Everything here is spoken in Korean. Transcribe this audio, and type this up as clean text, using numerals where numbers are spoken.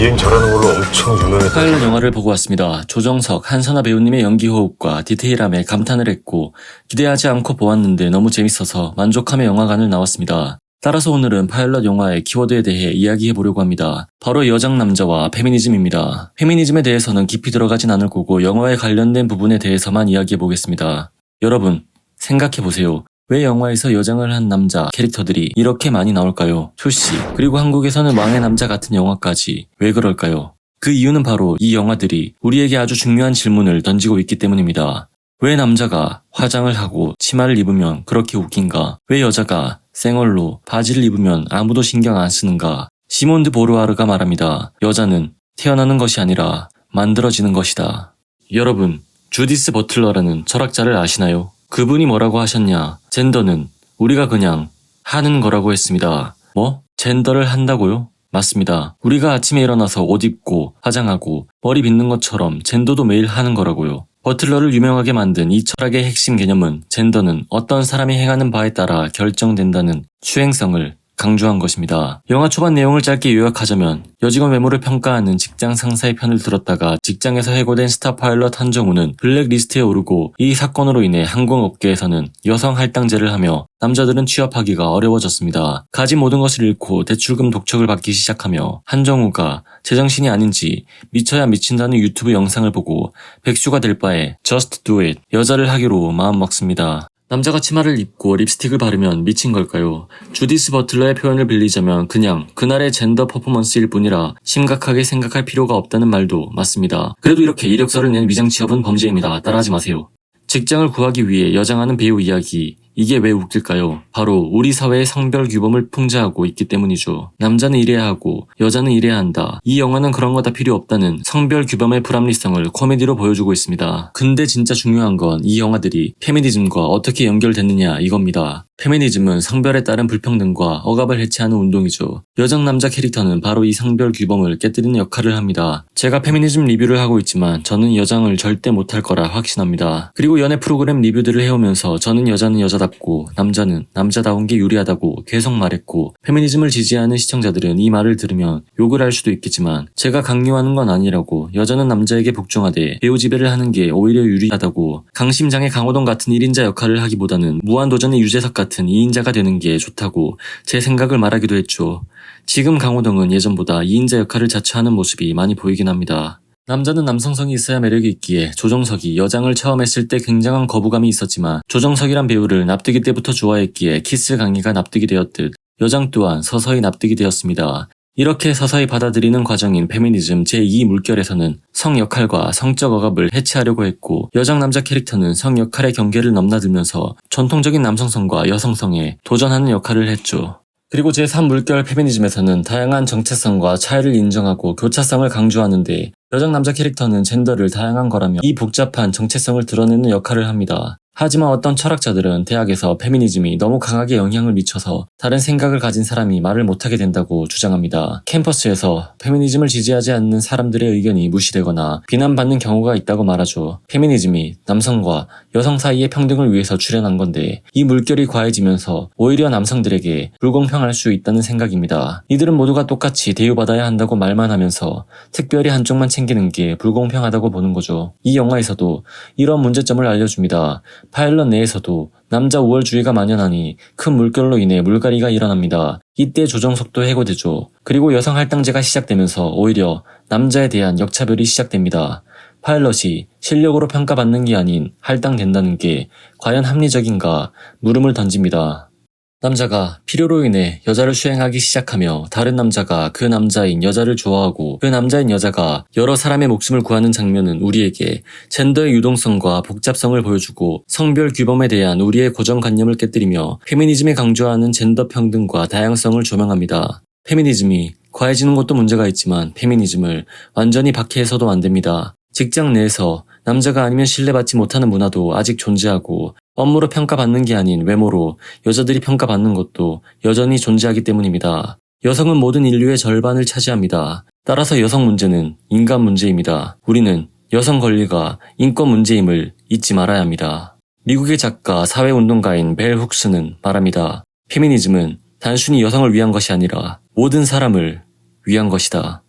비행 잘하는 걸로 엄청 유명했던 파일럿 영화를 보고 왔습니다. 조정석, 한선아 배우님의 연기 호흡과 디테일함에 감탄을 했고 기대하지 않고 보았는데 너무 재밌어서 만족하며 영화관을 나왔습니다. 따라서 오늘은 파일럿 영화의 키워드에 대해 이야기해보려고 합니다. 바로 여장 남자와 페미니즘입니다. 페미니즘에 대해서는 깊이 들어가진 않을 거고 영화에 관련된 부분에 대해서만 이야기해보겠습니다. 여러분, 생각해보세요. 왜 영화에서 여장을 한 남자 캐릭터들이 이렇게 많이 나올까요? 출시, 그리고 한국에서는 왕의 남자 같은 영화까지. 왜 그럴까요? 그 이유는 바로 이 영화들이 우리에게 아주 중요한 질문을 던지고 있기 때문입니다. 왜 남자가 화장을 하고 치마를 입으면 그렇게 웃긴가? 왜 여자가 생얼로 바지를 입으면 아무도 신경 안 쓰는가? 시몬 드 보르와르가 말합니다. 여자는 태어나는 것이 아니라 만들어지는 것이다. 여러분, 주디스 버틀러라는 철학자를 아시나요? 그분이 뭐라고 하셨냐? 젠더는 우리가 그냥 하는 거라고 했습니다. 뭐? 젠더를 한다고요? 맞습니다. 우리가 아침에 일어나서 옷 입고 화장하고 머리 빗는 것처럼 젠더도 매일 하는 거라고요. 버틀러를 유명하게 만든 이 철학의 핵심 개념은 젠더는 어떤 사람이 행하는 바에 따라 결정된다는 수행성을 강조한 것입니다. 영화 초반 내용을 짧게 요약하자면 여직원 외모를 평가하는 직장 상사의 편을 들었다가 직장에서 해고된 스타 파일럿 한정우는 블랙리스트에 오르고 이 사건으로 인해 항공업계에서는 여성 할당제를 하며 남자들은 취업하기가 어려워졌습니다. 가진 모든 것을 잃고 대출금 독촉을 받기 시작하며 한정우가 제정신이 아닌지 미쳐야 미친다는 유튜브 영상을 보고 백수가 될 바에 Just Do It, 여자를 하기로 마음먹습니다. 남자가 치마를 입고 립스틱을 바르면 미친 걸까요? 주디스 버틀러의 표현을 빌리자면 그냥 그날의 젠더 퍼포먼스일 뿐이라 심각하게 생각할 필요가 없다는 말도 맞습니다. 그래도 이렇게 이력서를 낸 위장 취업은 범죄입니다. 따라하지 마세요. 직장을 구하기 위해 여장하는 배우 이야기, 이게 왜 웃길까요? 바로 우리 사회의 성별 규범을 풍자하고 있기 때문이죠. 남자는 이래야 하고 여자는 이래야 한다. 이 영화는 그런 거 다 필요 없다는 성별 규범의 불합리성을 코미디로 보여주고 있습니다. 근데 진짜 중요한 건 이 영화들이 페미니즘과 어떻게 연결됐느냐 이겁니다. 페미니즘은 성별에 따른 불평등과 억압을 해체하는 운동이죠. 여장 남자 캐릭터는 바로 이 성별 규범을 깨뜨리는 역할을 합니다. 제가 페미니즘 리뷰를 하고 있지만 저는 여장을 절대 못할 거라 확신합니다. 그리고 연애 프로그램 리뷰들을 해오면서 저는 여자는 여자답고 남자는 남자다운 게 유리하다고 계속 말했고 페미니즘을 지지하는 시청자들은 이 말을 들으면 욕을 할 수도 있겠지만 제가 강요하는 건 아니라고 여자는 남자에게 복종하되 배우 지배를 하는 게 오히려 유리하다고 강심장의 강호동 같은 1인자 역할을 하기보다는 무한도전의 유재석 같은 2인자가 되는 게 좋다고 제 생각을 말하기도 했죠. 지금 강호동은 예전보다 2인자 역할을 자처하는 모습이 많이 보이긴 합니다. 남자는 남성성이 있어야 매력이 있기에 조정석이 여장을 처음 했을 때 굉장한 거부감이 있었지만 조정석이란 배우를 납득이 때부터 좋아했기에 키스 강의가 납득이 되었듯 여장 또한 서서히 납득이 되었습니다. 이렇게 서서히 받아들이는 과정인 페미니즘 제2물결에서는 성 역할과 성적 억압을 해체하려고 했고 여장 남자 캐릭터는 성 역할의 경계를 넘나들면서 전통적인 남성성과 여성성에 도전하는 역할을 했죠. 그리고 제3물결 페미니즘에서는 다양한 정체성과 차이를 인정하고 교차성을 강조하는데 여장 남자 캐릭터는 젠더를 다양한 거라며 이 복잡한 정체성을 드러내는 역할을 합니다. 하지만 어떤 철학자들은 대학에서 페미니즘이 너무 강하게 영향을 미쳐서 다른 생각을 가진 사람이 말을 못하게 된다고 주장합니다. 캠퍼스에서 페미니즘을 지지하지 않는 사람들의 의견이 무시되거나 비난받는 경우가 있다고 말하죠. 페미니즘이 남성과 여성 사이의 평등을 위해서 출현한 건데 이 물결이 과해지면서 오히려 남성들에게 불공평할 수 있다는 생각입니다. 이들은 모두가 똑같이 대우받아야 한다고 말만 하면서 특별히 한쪽만 챙기는 게 불공평하다고 보는 거죠. 이 영화에서도 이런 문제점을 알려줍니다. 파일럿 내에서도 남자 우월주의가 만연하니 큰 물결로 인해 물갈이가 일어납니다. 이때 조정석도 해고되죠. 그리고 여성 할당제가 시작되면서 오히려 남자에 대한 역차별이 시작됩니다. 파일럿이 실력으로 평가받는 게 아닌 할당된다는 게 과연 합리적인가 물음을 던집니다. 남자가 필요로 인해 여자를 수행하기 시작하며 다른 남자가 그 남자인 여자를 좋아하고 그 남자인 여자가 여러 사람의 목숨을 구하는 장면은 우리에게 젠더의 유동성과 복잡성을 보여주고 성별 규범에 대한 우리의 고정관념을 깨뜨리며 페미니즘이 강조하는 젠더 평등과 다양성을 조명합니다. 페미니즘이 과해지는 것도 문제가 있지만 페미니즘을 완전히 박해해서도 안 됩니다. 직장 내에서 남자가 아니면 신뢰받지 못하는 문화도 아직 존재하고 업무로 평가받는 게 아닌 외모로 여자들이 평가받는 것도 여전히 존재하기 때문입니다. 여성은 모든 인류의 절반을 차지합니다. 따라서 여성 문제는 인간 문제입니다. 우리는 여성 권리가 인권 문제임을 잊지 말아야 합니다. 미국의 작가 사회운동가인 벨 훅스는 말합니다. 페미니즘은 단순히 여성을 위한 것이 아니라 모든 사람을 위한 것이다.